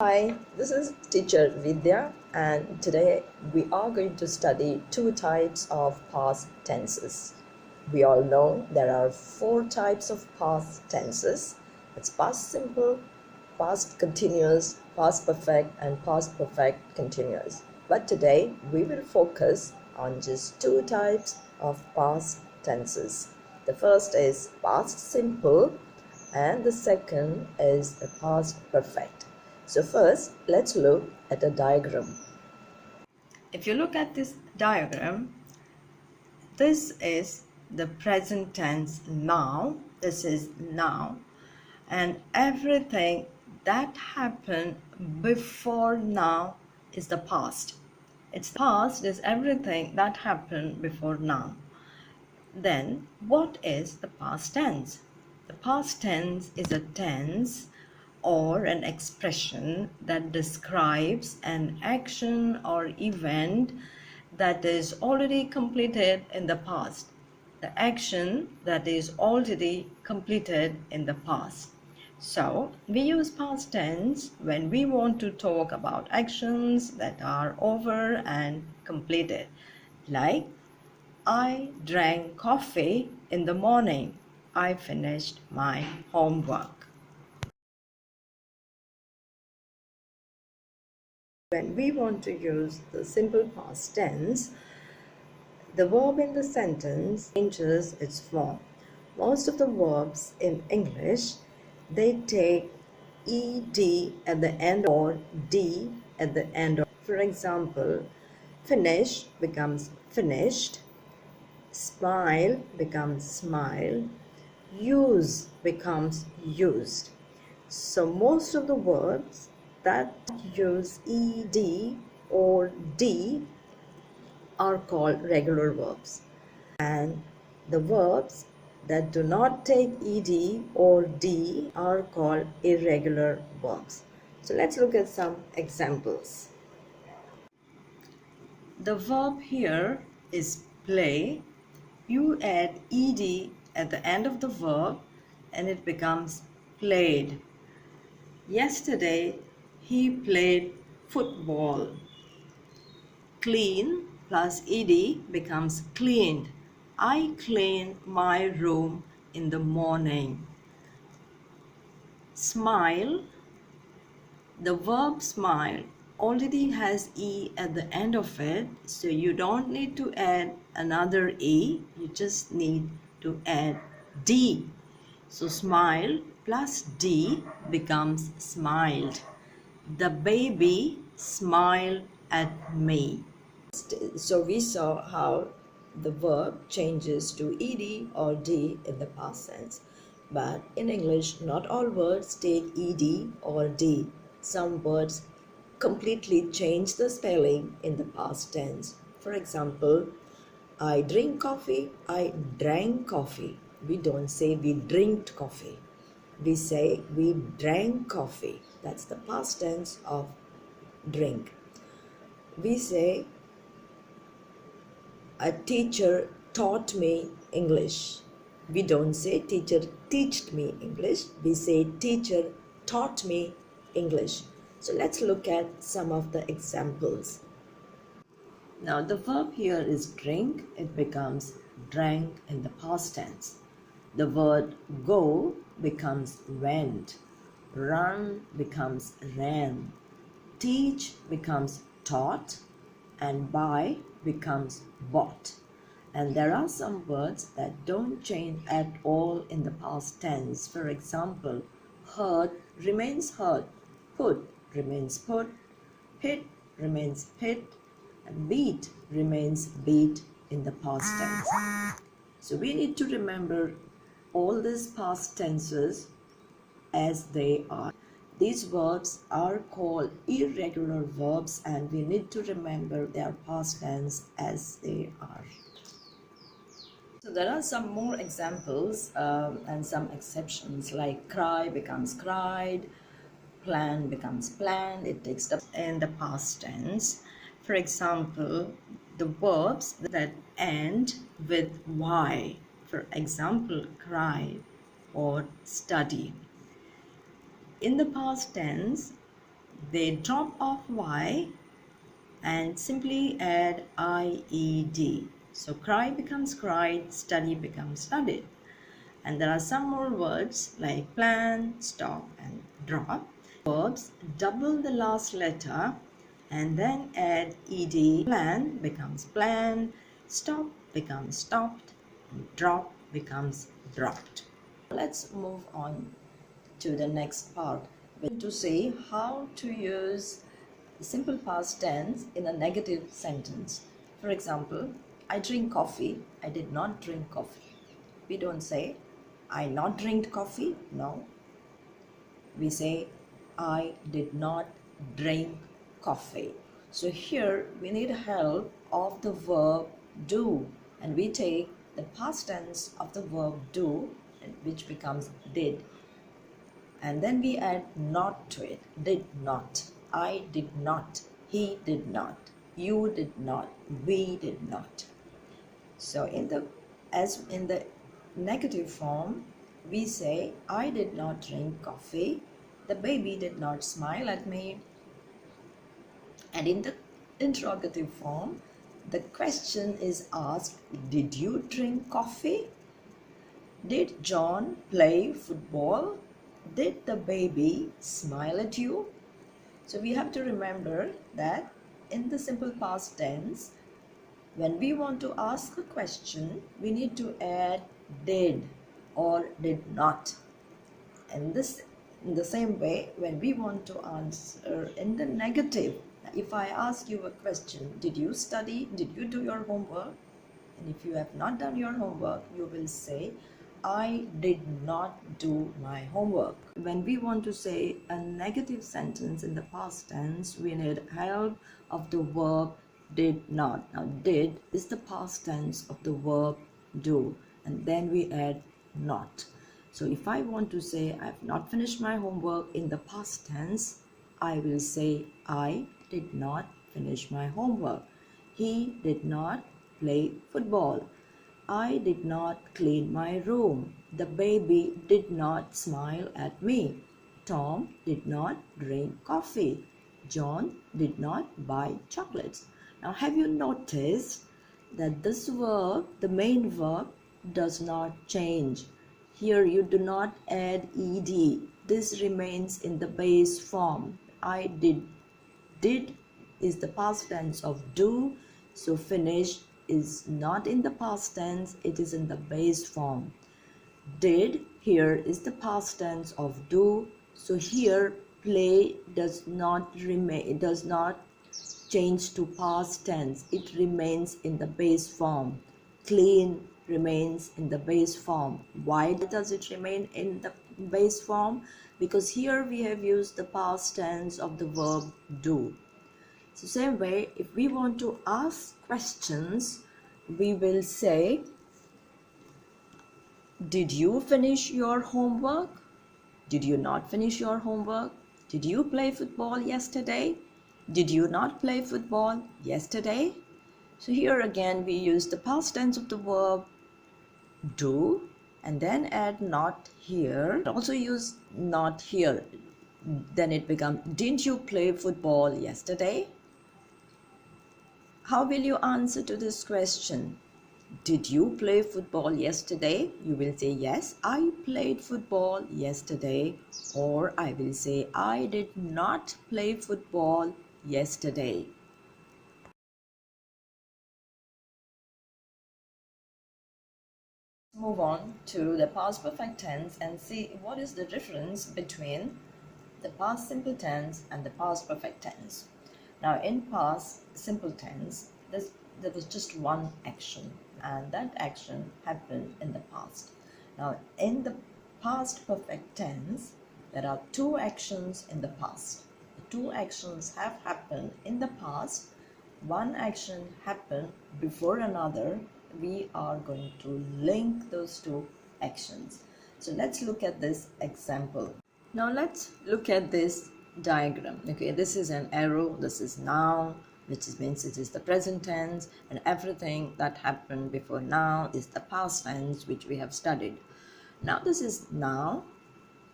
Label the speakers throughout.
Speaker 1: Hi, this is teacher Vidya, and today we are going to study two types of past tenses. We all know there are four types of past tenses. It's past simple, past continuous, past perfect, and past perfect continuous. But today we will focus on just two types of past tenses. The first is past simple and the second is the past perfect. So first, let's look at a diagram. If you look at this diagram, this is the present tense now. This is now. And everything that happened before now is the past. It's past is everything that happened before now. Then, what is the past tense? The past tense is a tense or an expression that describes an action or event that is already completed in the past. The action that is already completed in the past. So, we use past tense when we want to talk about actions that are over and completed, like I drank coffee in the morning. I finished my homework. When we want to use the simple past tense, the verb in the sentence changes its form. Most of the verbs in English, they take ed at the end or d at the end of. For example, finish becomes finished, smile becomes smile, use becomes used. So most of the verbs that use ed or d are called regular verbs, and the verbs that do not take ed or d are called irregular verbs. So let's look at some examples. The verb here is play. You add ed at the end of the verb and it becomes played. Yesterday he played football. Clean plus ed becomes cleaned. I cleaned my room in the morning. Smile, the verb smile already has e at the end of it, so you don't need to add another e, you just need to add d. So smile plus d becomes smiled. The baby smiled at me. So we saw how the verb changes to ed or d in the past tense. But in English, not all words take ed or d. Some words completely change the spelling in the past tense. For example, I drink coffee, I drank coffee. We don't say we drinked coffee. We say we drank coffee. That's the past tense of drink. We say a teacher taught me English. We don't say teacher teached me English. We say teacher taught me English. So let's look at some of the examples. Now the verb here is drink. It becomes drank in the past tense. The word go becomes went. Run becomes ran. Teach becomes taught. And buy becomes bought. And there are some words that don't change at all in the past tense. For example, hurt remains hurt, put remains put, hit remains hit, and beat remains beat in the past tense. So we need to remember all these past tenses as they are. These verbs are called irregular verbs and we need to remember their past tense as they are. So there are some more examples and some exceptions, like cry becomes cried, plan becomes planned. It takes the in the past tense. For example, the verbs that end with y, for example, cry or study. In the past tense, They drop off Y and simply add IED. So cry becomes cried, study becomes studied. And there are some more words like plan, stop, and drop. Verbs double the last letter and then add ed. Plan becomes planned, stop becomes stopped, and drop becomes dropped. Let's move on to the next part to see how to use the simple past tense in a negative sentence. For example, I drink coffee. I did not drink coffee. We don't say I not drink coffee. No. We say I did not drink coffee. So here we need help of the verb do, and we take the past tense of the verb do, which becomes did, and then we add not to it. Did not, I did not, he did not, you did not, we did not. So in the negative form, we say I did not drink coffee, the baby did not smile at me. And in the interrogative form, the question is asked, did you drink coffee? Did John play football? Did the baby smile at you? So we have to remember that in the simple past tense, when we want to ask a question, we need to add did or did not. And this, in the same way, when we want to answer in the negative, if I ask you a question, did you study? Did you do your homework? And if you have not done your homework, you will say, I did not do my homework. When we want to say a negative sentence in the past tense, we need help of the verb did not. Now, did is the past tense of the verb do, and then we add not. So if I want to say I have not finished my homework in the past tense, I will say I did not finish my homework. He did not play football. I did not clean my room. The baby did not smile at me. Tom did not drink coffee. John did not buy chocolates. Now, have you noticed that this verb, the main verb, does not change? Here you do not add ed. This remains in the base form. I did. Did is the past tense of do, so finish is not in the past tense, it is in the base form. Did here is the past tense of do, so here play does not remain, it does not change to past tense, it remains in the base form. Clean remains in the base form. Why does it remain in the base form? Because here we have used the past tense of the verb do. So same way, if we want to ask questions, we will say, did you finish your homework? Did you not finish your homework? Did you play football yesterday? Did you not play football yesterday? So here again we use the past tense of the verb do and then add not here. Also use not here. Then it becomes, didn't you play football yesterday? How will you answer to this question? Did you play football yesterday? You will say, yes, I played football yesterday. Or I will say, I did not play football yesterday. Move on to the past perfect tense and see what is the difference between the past simple tense and the past perfect tense. Now, in past simple tense, there was just one action, and that action happened in the past. Now, in the past perfect tense, there are two actions in the past. The two actions have happened in the past. One action happened before another. We are going to link those two actions. So let's look at this example. Now let's look at this diagram. Okay, this is an arrow, this is now, which means it is the present tense, and everything that happened before now is the past tense, which we have studied. Now this is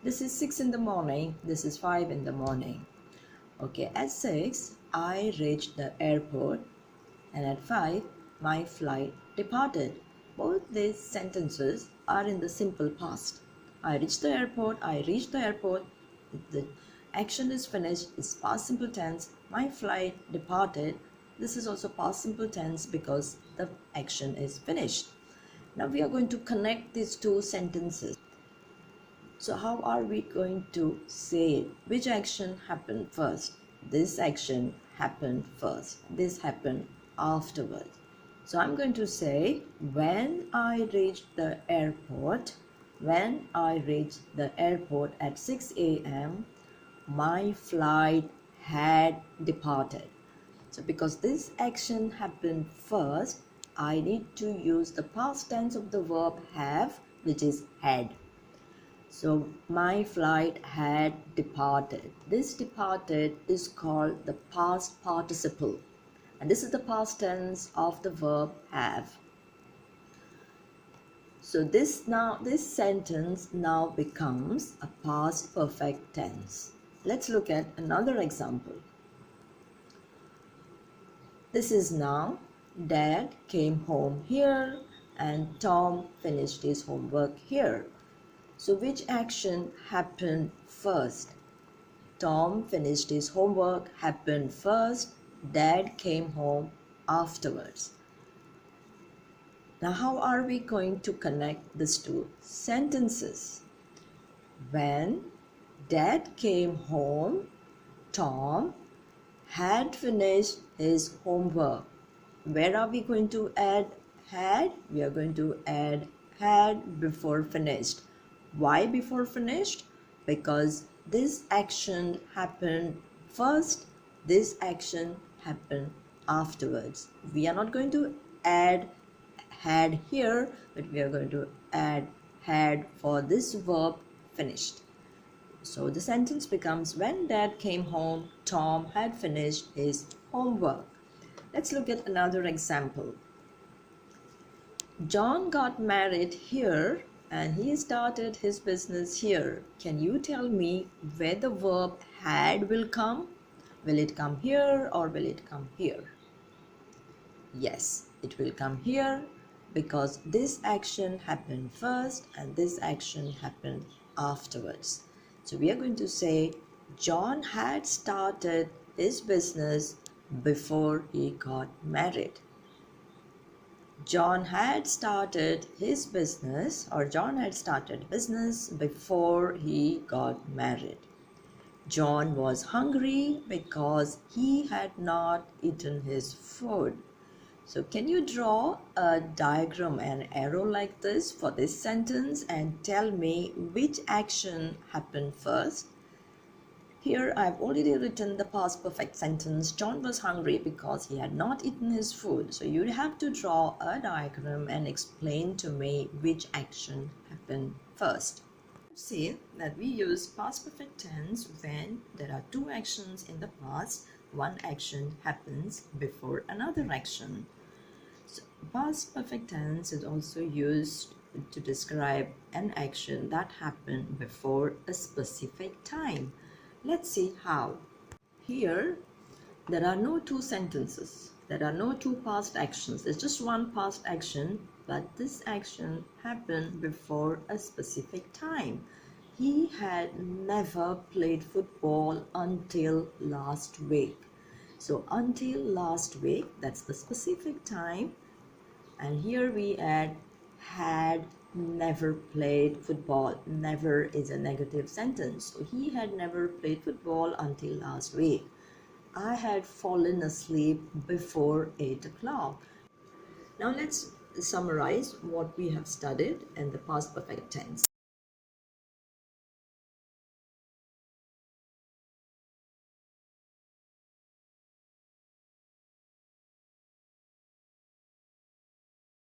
Speaker 1: 6 in the morning, this is 5 in the morning. Okay, at 6, I reached the airport, and at 5, my flight departed. Both these sentences are in the simple past. I reached the airport, I reached the airport. The action is finished, it's past simple tense. My flight departed. This is also past simple tense because the action is finished. Now we are going to connect these two sentences. So how are we going to say it? Which action happened first? This action happened first. This happened afterwards. So I'm going to say, when I reached the airport at 6 a.m., my flight had departed. So because this action happened first, I need to use the past tense of the verb have, which is had. So my flight had departed. This departed is called the past participle, and this is the past tense of the verb have. So this sentence now becomes a past perfect tense. Let's look at another example. This is now, Dad came home here and Tom finished his homework here. So which action happened first? Tom finished his homework happened first. Dad came home afterwards. Now how are we going to connect these two sentences? When Dad came home, Tom had finished his homework. Where are we going to add had? We are going to add had before finished. Why before finished? Because this action happened first, this action happened afterwards. We are not going to add had here, but we are going to add had for this verb finished. So the sentence becomes, when Dad came home, Tom had finished his homework. Let's look at another example. John got married here and he started his business here. Can you tell me where the verb had will come? Will it come here or will it come here? Yes, it will come here because this action happened first and this action happened afterwards. So we are going to say, John had started his business before he got married. John had started his business, or John had started business before he got married. John was hungry because he had not eaten his food. So can you draw a diagram, an arrow like this for this sentence and tell me which action happened first? Here I've already written the past perfect sentence. John was hungry because he had not eaten his food. So you have to draw a diagram and explain to me which action happened first. See that we use past perfect tense when there are two actions in the past. One action happens before another action. So past perfect tense is also used to describe an action that happened before a specific time. Let's see how. Here, there are no two sentences. There are no two past actions. There's just one past action, but this action happened before a specific time. He had never played football until last week. So until last week, that's the specific time. And here we add had never played football. Never is a negative sentence. So he had never played football until last week. I had fallen asleep before 8 o'clock. Now let's summarize what we have studied in the past perfect tense.